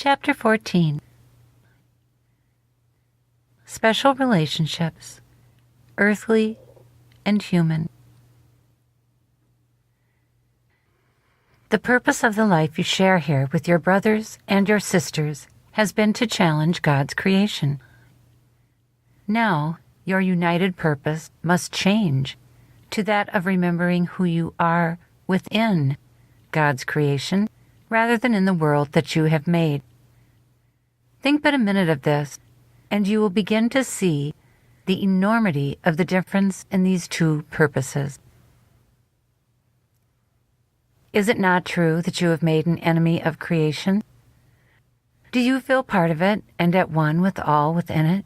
Chapter 14. Special Relationships, Earthly and Human. The purpose of the life you share here with your brothers and your sisters has been to challenge God's creation. Now, your united purpose must change to that of remembering who you are within God's creation rather than in the world that you have made. Think but a minute of this, and you will begin to see the enormity of the difference in these two purposes. Is it not true that you have made an enemy of creation? Do you feel part of it and at one with all within it?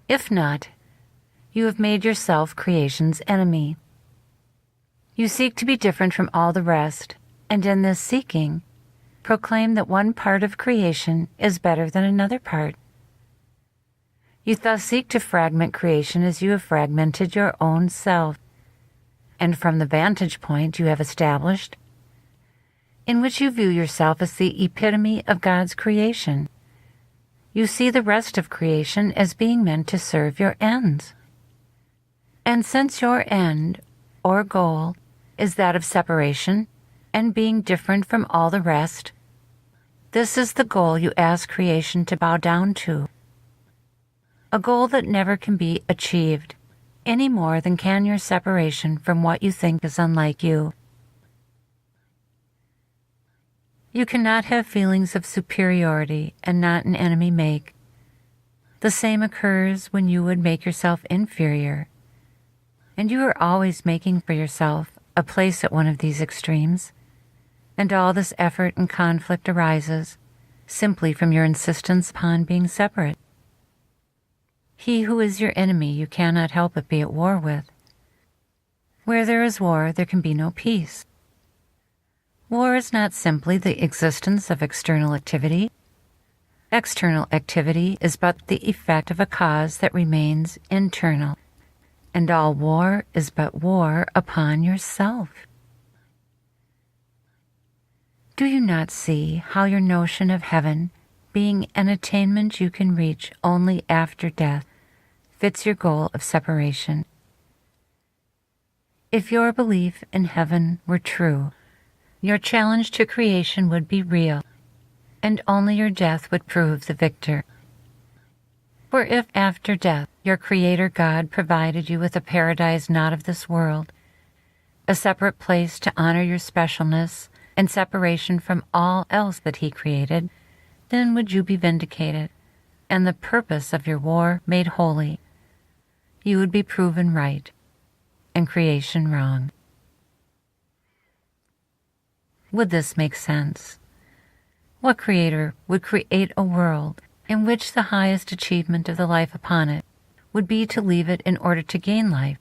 If not, you have made yourself creation's enemy. You seek to be different from all the rest, and in this seeking, proclaim that one part of creation is better than another part. You thus seek to fragment creation as you have fragmented your own self, and from the vantage point you have established, in which you view yourself as the epitome of God's creation, you see the rest of creation as being meant to serve your ends. And since your end, or goal, is that of separation and being different from all the rest, this is the goal you ask creation to bow down to. A goal that never can be achieved, any more than can your separation from what you think is unlike you. You cannot have feelings of superiority and not an enemy make. The same occurs when you would make yourself inferior, and you are always making for yourself a place at one of these extremes, and all this effort and conflict arises simply from your insistence upon being separate. He who is your enemy you cannot help but be at war with. Where there is war, there can be no peace. War is not simply the existence of external activity. External activity is but the effect of a cause that remains internal, and all war is but war upon yourself. Do you not see how your notion of heaven, being an attainment you can reach only after death, fits your goal of separation? If your belief in heaven were true, your challenge to creation would be real, and only your death would prove the victor. For if after death your Creator God provided you with a paradise not of this world, a separate place to honor your specialness and separation from all else that He created, then would you be vindicated, and the purpose of your war made holy. You would be proven right, and creation wrong. Would this make sense? What creator would create a world in which the highest achievement of the life upon it would be to leave it in order to gain life?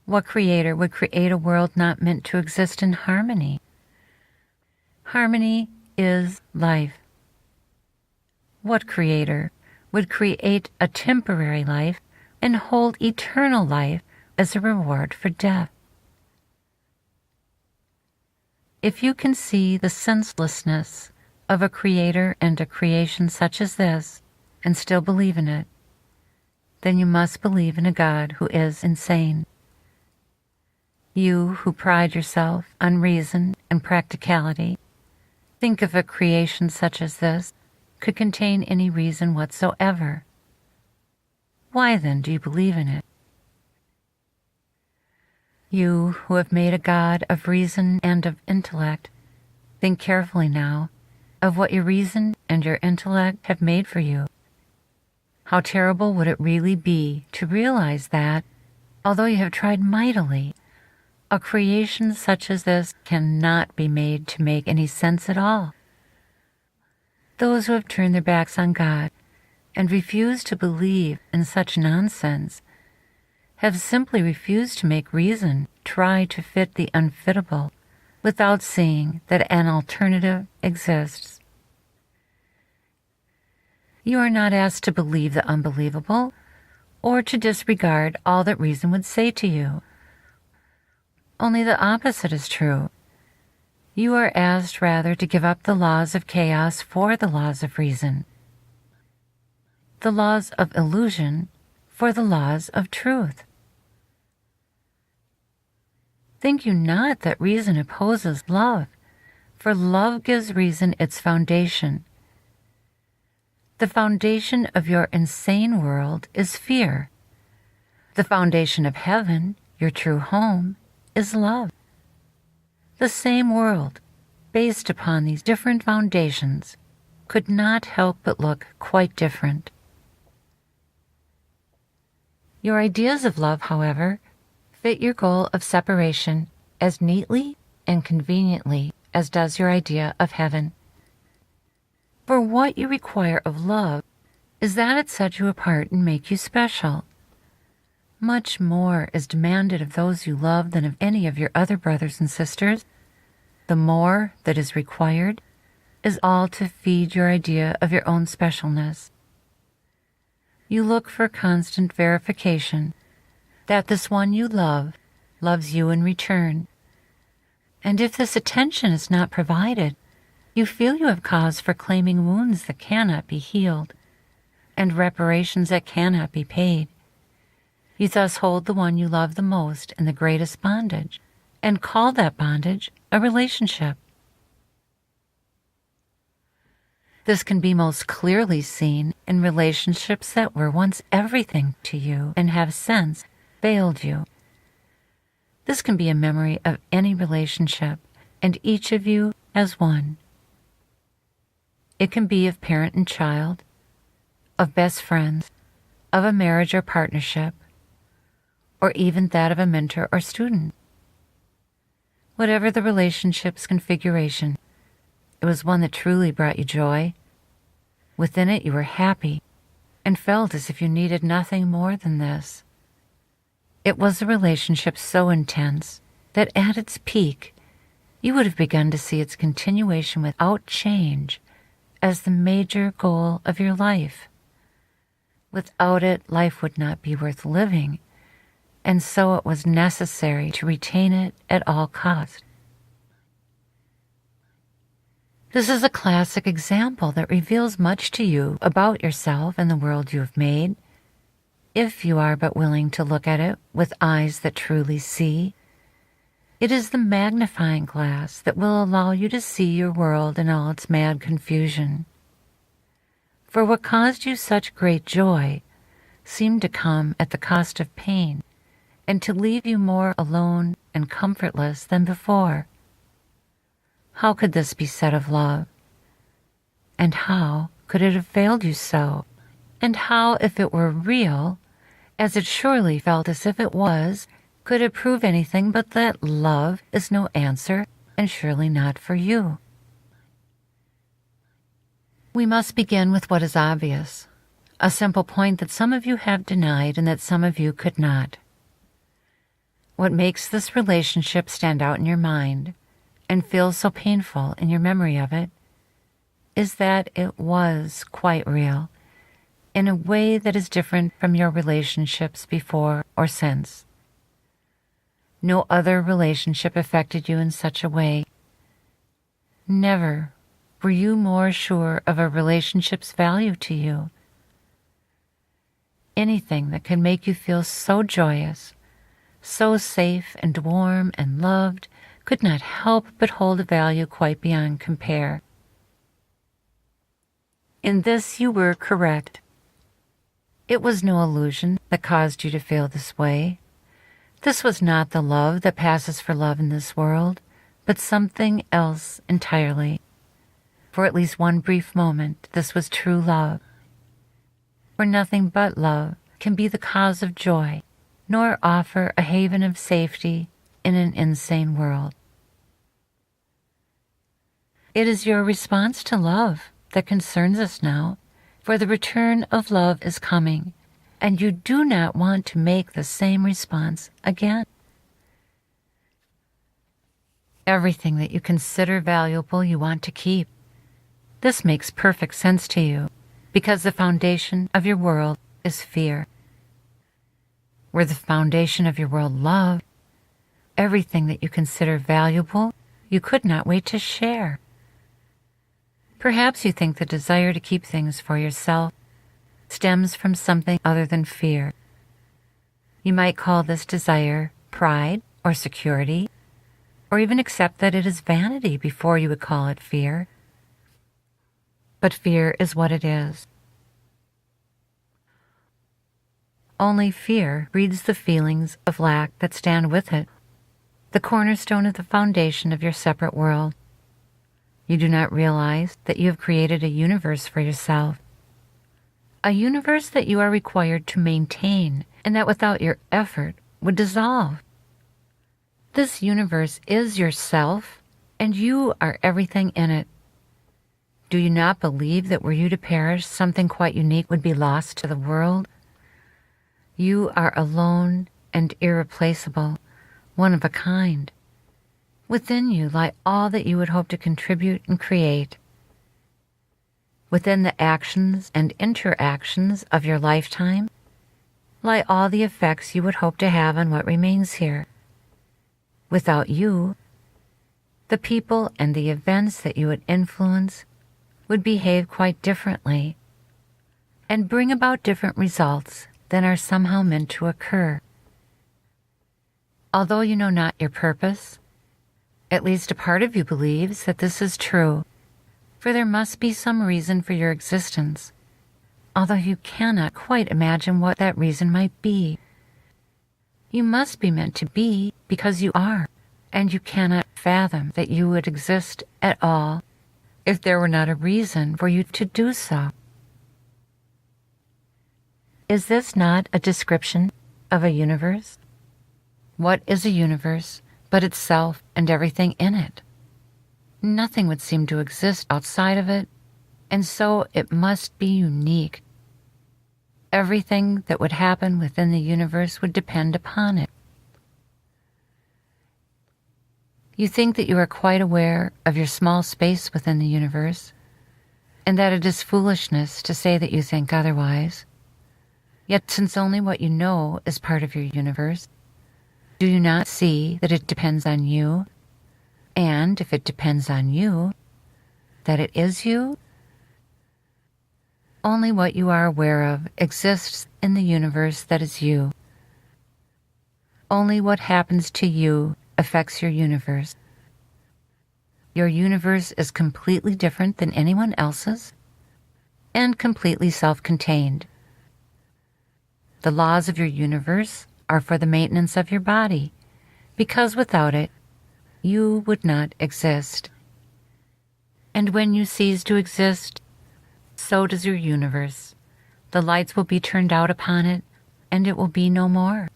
What creator would create a world not meant to exist in harmony? Harmony is life. What creator would create a temporary life and hold eternal life as a reward for death? If you can see the senselessness of a creator and a creation such as this, and still believe in it, then you must believe in a God who is insane. You who pride yourself on reason and practicality, think if a creation such as this could contain any reason whatsoever. Why then do you believe in it? You who have made a God of reason and of intellect, think carefully now of what your reason and your intellect have made for you. How terrible would it really be to realize that, although you have tried mightily, a creation such as this cannot be made to make any sense at all. Those who have turned their backs on God and refused to believe in such nonsense have simply refused to make reason try to fit the unfittable without seeing that an alternative exists. You are not asked to believe the unbelievable or to disregard all that reason would say to you. Only the opposite is true. You are asked rather to give up the laws of chaos for the laws of reason, the laws of illusion for the laws of truth. Think you not that reason opposes love, for love gives reason its foundation. The foundation of your insane world is fear. The foundation of heaven, your true home, is love. The same world, based upon these different foundations, could not help but look quite different. Your ideas of love, however, fit your goal of separation as neatly and conveniently as does your idea of heaven. For what you require of love is that it set you apart and make you special. Much more is demanded of those you love than of any of your other brothers and sisters. The more that is required is all to feed your idea of your own specialness. You look for constant verification that this one you love loves you in return. And if this attention is not provided, you feel you have cause for claiming wounds that cannot be healed and reparations that cannot be paid. You thus hold the one you love the most in the greatest bondage and call that bondage a relationship. This can be most clearly seen in relationships that were once everything to you and have since failed you. This can be a memory of any relationship, and each of you has one. It can be of parent and child, of best friends, of a marriage or partnership, or even that of a mentor or student. Whatever the relationship's configuration, it was one that truly brought you joy. Within it you were happy and felt as if you needed nothing more than this. It was a relationship so intense that at its peak you would have begun to see its continuation without change as the major goal of your life. Without it, life would not be worth living, and so it was necessary to retain it at all cost. This is a classic example that reveals much to you about yourself and the world you have made, if you are but willing to look at it with eyes that truly see. It is the magnifying glass that will allow you to see your world in all its mad confusion. For what caused you such great joy seemed to come at the cost of pain, and to leave you more alone and comfortless than before. How could this be said of love? And how could it have failed you so? And how, if it were real, as it surely felt as if it was, could it prove anything but that love is no answer and surely not for you? We must begin with what is obvious, a simple point that some of you have denied and that some of you could not. What makes this relationship stand out in your mind and feel so painful in your memory of it is that it was quite real in a way that is different from your relationships before or since. No other relationship affected you in such a way. Never were you more sure of a relationship's value to you. Anything that could make you feel so joyous, so safe and warm and loved, could not help but hold a value quite beyond compare. In this you were correct. It was no illusion that caused you to feel this way. This was not the love that passes for love in this world, but something else entirely. For at least one brief moment, this was true love. For nothing but love can be the cause of joy, nor offer a haven of safety in an insane world. It is your response to love that concerns us now, for the return of love is coming, and you do not want to make the same response again. Everything that you consider valuable you want to keep. This makes perfect sense to you, because the foundation of your world is fear. Were the foundation of your world love, everything that you consider valuable you could not wait to share. Perhaps you think the desire to keep things for yourself stems from something other than fear. You might call this desire pride or security, or even accept that it is vanity before you would call it fear. But fear is what it is. Only fear breeds the feelings of lack that stand with it, the cornerstone of the foundation of your separate world. You do not realize that you have created a universe for yourself, a universe that you are required to maintain and that without your effort would dissolve. This universe is yourself, and you are everything in it. Do you not believe that were you to perish, something quite unique would be lost to the world? You are alone and irreplaceable, one of a kind. Within you lie all that you would hope to contribute and create. Within the actions and interactions of your lifetime lie all the effects you would hope to have on what remains here. Without you, the people and the events that you would influence would behave quite differently and bring about different results than are somehow meant to occur. Although you know not your purpose, at least a part of you believes that this is true, for there must be some reason for your existence, although you cannot quite imagine what that reason might be. You must be meant to be because you are, and you cannot fathom that you would exist at all if there were not a reason for you to do so. Is this not a description of a universe? What is a universe but itself and everything in it? Nothing would seem to exist outside of it, and so it must be unique. Everything that would happen within the universe would depend upon it. You think that you are quite aware of your small space within the universe, and that it is foolishness to say that you think otherwise. Yet since only what you know is part of your universe, do you not see that it depends on you? And if it depends on you, that it is you? Only what you are aware of exists in the universe that is you. Only what happens to you affects your universe. Your universe is completely different than anyone else's and completely self-contained. The laws of your universe are for the maintenance of your body, because without it, you would not exist. And when you cease to exist, so does your universe. The lights will be turned out upon it, and it will be no more.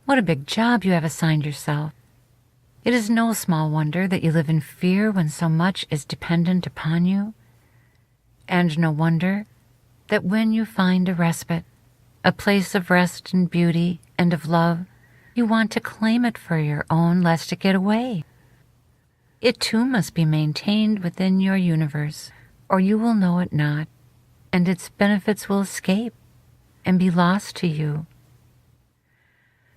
What a big job you have assigned yourself. It is no small wonder that you live in fear when so much is dependent upon you, and no wonder that when you find a respite, a place of rest and beauty and of love, you want to claim it for your own lest it get away. It too must be maintained within your universe, or you will know it not, and its benefits will escape and be lost to you.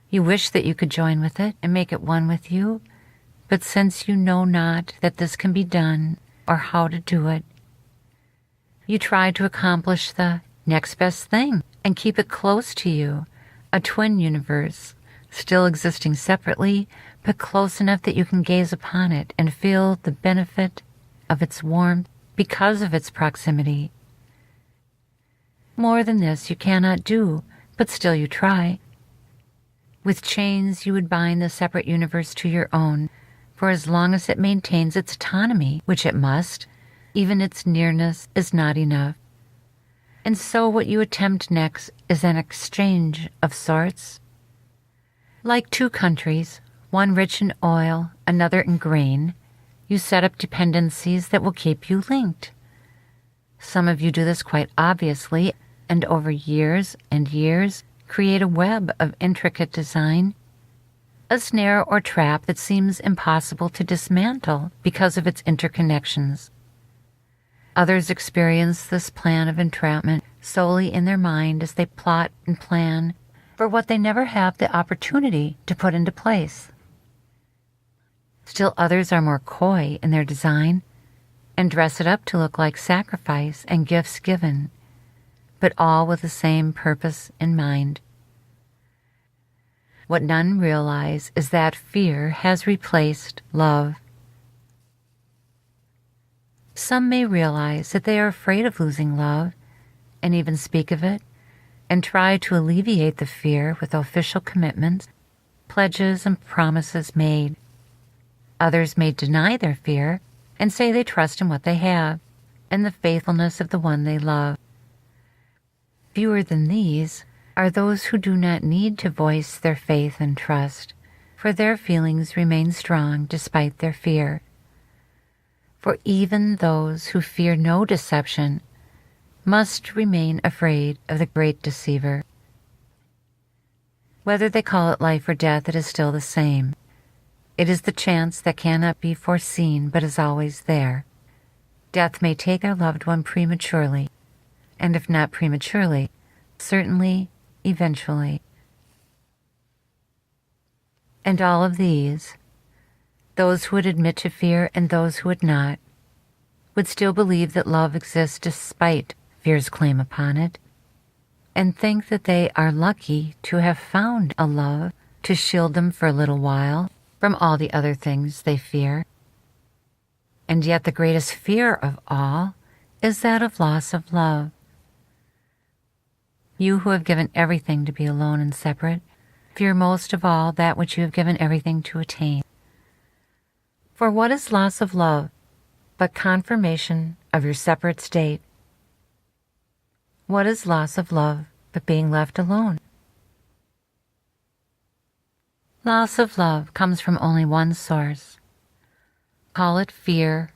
You wish that you could join with it and make it one with you, but since you know not that this can be done or how to do it, you try to accomplish the next best thing and keep it close to you, a twin universe, still existing separately, but close enough that you can gaze upon it and feel the benefit of its warmth because of its proximity. More than this you cannot do, but still you try. With chains you would bind the separate universe to your own, for as long as it maintains its autonomy, which it must, even its nearness is not enough. And so what you attempt next is an exchange of sorts. Like two countries, one rich in oil, another in grain, you set up dependencies that will keep you linked. Some of you do this quite obviously, and over years and years create a web of intricate design, a snare or trap that seems impossible to dismantle because of its interconnections. Others experience this plan of entrapment solely in their mind as they plot and plan for what they never have the opportunity to put into place. Still others are more coy in their design and dress it up to look like sacrifice and gifts given, but all with the same purpose in mind. What none realize is that fear has replaced love. Some may realize that they are afraid of losing love and even speak of it and try to alleviate the fear with official commitments, pledges, and promises made. Others may deny their fear and say they trust in what they have and the faithfulness of the one they love. Fewer than these are those who do not need to voice their faith and trust, for their feelings remain strong despite their fear. For even those who fear no deception must remain afraid of the great deceiver. Whether they call it life or death, it is still the same. It is the chance that cannot be foreseen but is always there. Death may take our loved one prematurely, and if not prematurely, certainly eventually. And all of these, those who would admit to fear and those who would not, would still believe that love exists despite fear's claim upon it, and think that they are lucky to have found a love to shield them for a little while from all the other things they fear. And yet the greatest fear of all is that of loss of love. You who have given everything to be alone and separate, fear most of all that which you have given everything to attain. For what is loss of love but confirmation of your separate state? What is loss of love but being left alone? Loss of love comes from only one source. Call it fear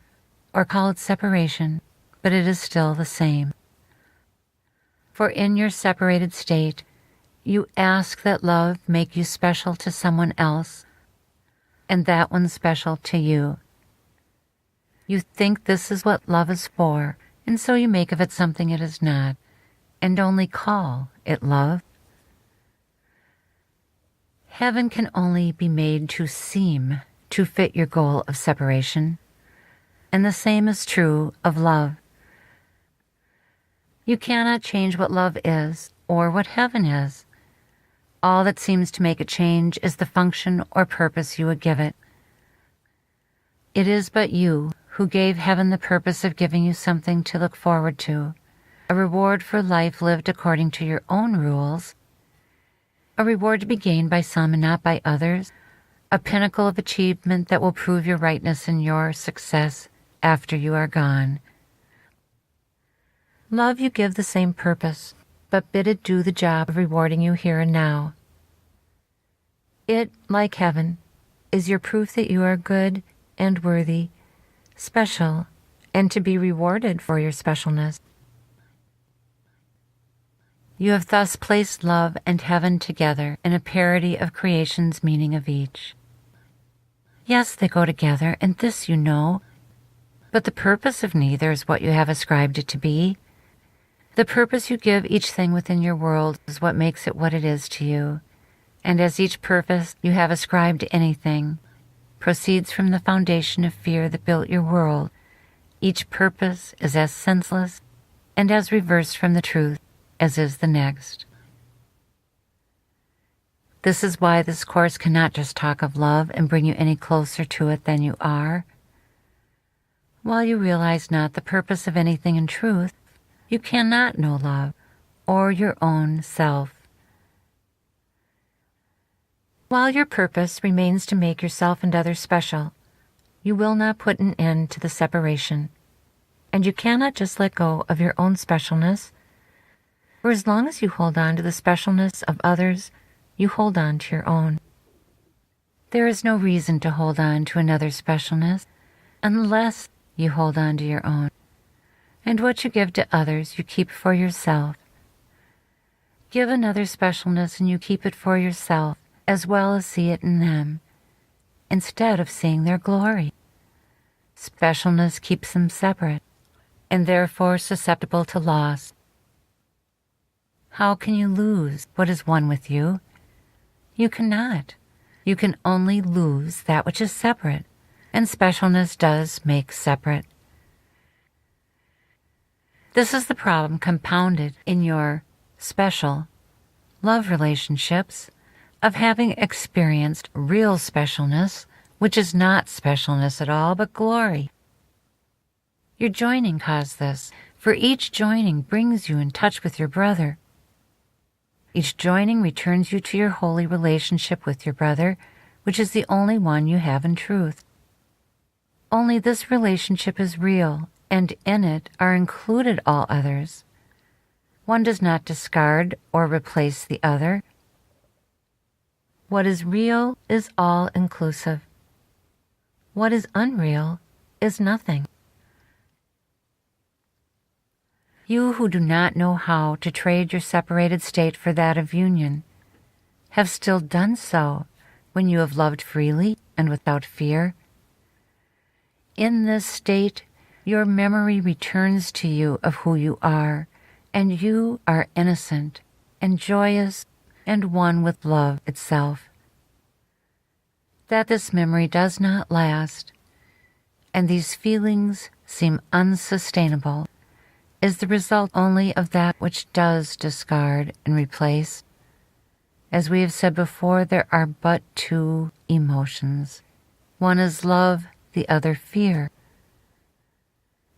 or call it separation, but it is still the same. For in your separated state, you ask that love make you special to someone else, and that one special to you. You think this is what love is for, and so you make of it something it is not, and only call it love. Heaven can only be made to seem to fit your goal of separation, and the same is true of love. You cannot change what love is or what heaven is. All that seems to make it change is the function or purpose you would give it. It is but you who gave heaven the purpose of giving you something to look forward to, a reward for life lived according to your own rules, a reward to be gained by some and not by others, a pinnacle of achievement that will prove your rightness and your success after you are gone. Love you give the same purpose, but bid it do the job of rewarding you here and now. It, like heaven, is your proof that you are good and worthy, special, and to be rewarded for your specialness. You have thus placed love and heaven together in a parity of creation's meaning of each. Yes, they go together, and this you know, but the purpose of neither is what you have ascribed it to be. The purpose you give each thing within your world is what makes it what it is to you, and as each purpose you have ascribed to anything proceeds from the foundation of fear that built your world, each purpose is as senseless and as reversed from the truth as is the next. This is why this course cannot just talk of love and bring you any closer to it than you are. While you realize not the purpose of anything in truth, you cannot know love or your own self. While your purpose remains to make yourself and others special, you will not put an end to the separation, and you cannot just let go of your own specialness, for as long as you hold on to the specialness of others, you hold on to your own. There is no reason to hold on to another's specialness unless you hold on to your own. And what you give to others, you keep for yourself. Give another specialness and you keep it for yourself, as well as see it in them, instead of seeing their glory. Specialness keeps them separate, and therefore susceptible to loss. How can you lose what is one with you? You cannot. You can only lose that which is separate, and specialness does make separate. This is the problem compounded in your special love relationships of having experienced real specialness, which is not specialness at all, but glory. Your joining caused this, for each joining brings you in touch with your brother. Each joining returns you to your holy relationship with your brother, which is the only one you have in truth. Only this relationship is real, and in it are included all others. One does not discard or replace the other. What is real is all-inclusive. What is unreal is nothing. You who do not know how to trade your separated state for that of union have still done so when you have loved freely and without fear. In this state, your memory returns to you of who you are, and you are innocent and joyous and one with love itself. That this memory does not last, and these feelings seem unsustainable, is the result only of that which does discard and replace. As we have said before, there are but two emotions. One is love, the other fear.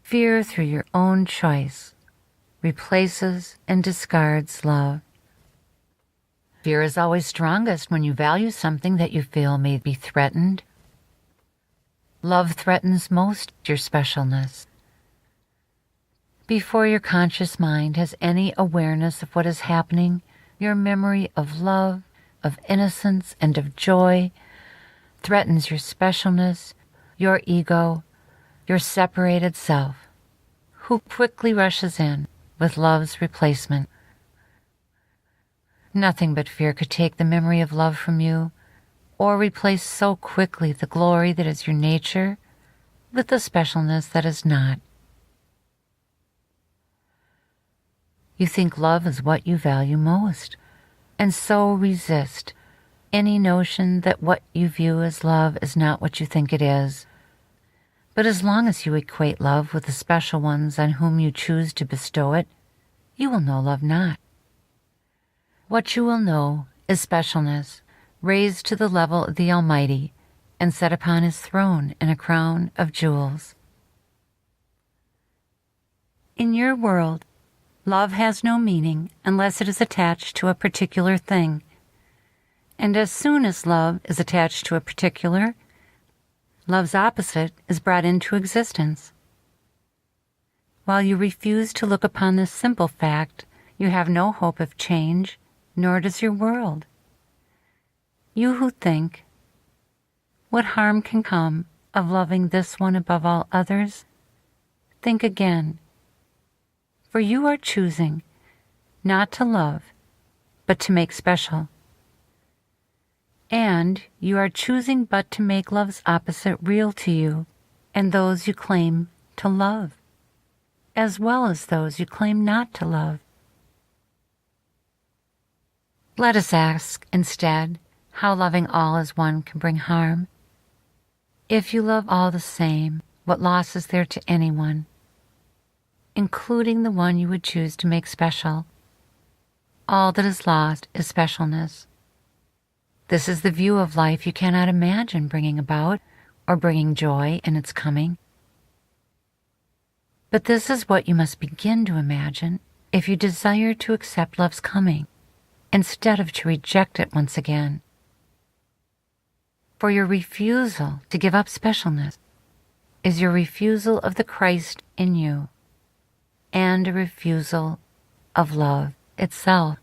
Fear, through your own choice, replaces and discards love. Fear is always strongest when you value something that you feel may be threatened. Love threatens most your specialness. Before your conscious mind has any awareness of what is happening, your memory of love, of innocence, and of joy threatens your specialness, your ego, your separated self, who quickly rushes in with love's replacement. Nothing but fear could take the memory of love from you, or replace so quickly the glory that is your nature with the specialness that is not. You think love is what you value most, and so resist any notion that what you view as love is not what you think it is. But as long as you equate love with the special ones on whom you choose to bestow it, you will know love not. What you will know is specialness, raised to the level of the Almighty and set upon his throne in a crown of jewels. In your world, love has no meaning unless it is attached to a particular thing. And as soon as love is attached to a particular, love's opposite is brought into existence. While you refuse to look upon this simple fact, you have no hope of change, nor does your world. You who think, what harm can come of loving this one above all others? Think again. For you are choosing not to love, but to make special. And you are choosing but to make love's opposite real to you and those you claim to love, as well as those you claim not to love. Let us ask instead how loving all as one can bring harm. If you love all the same, what loss is there to anyone, including the one you would choose to make special? All that is lost is specialness. This is the view of life you cannot imagine bringing about or bringing joy in its coming. But this is what you must begin to imagine if you desire to accept love's coming, instead of to reject it once again. For your refusal to give up specialness is your refusal of the Christ in you, and a refusal of love itself.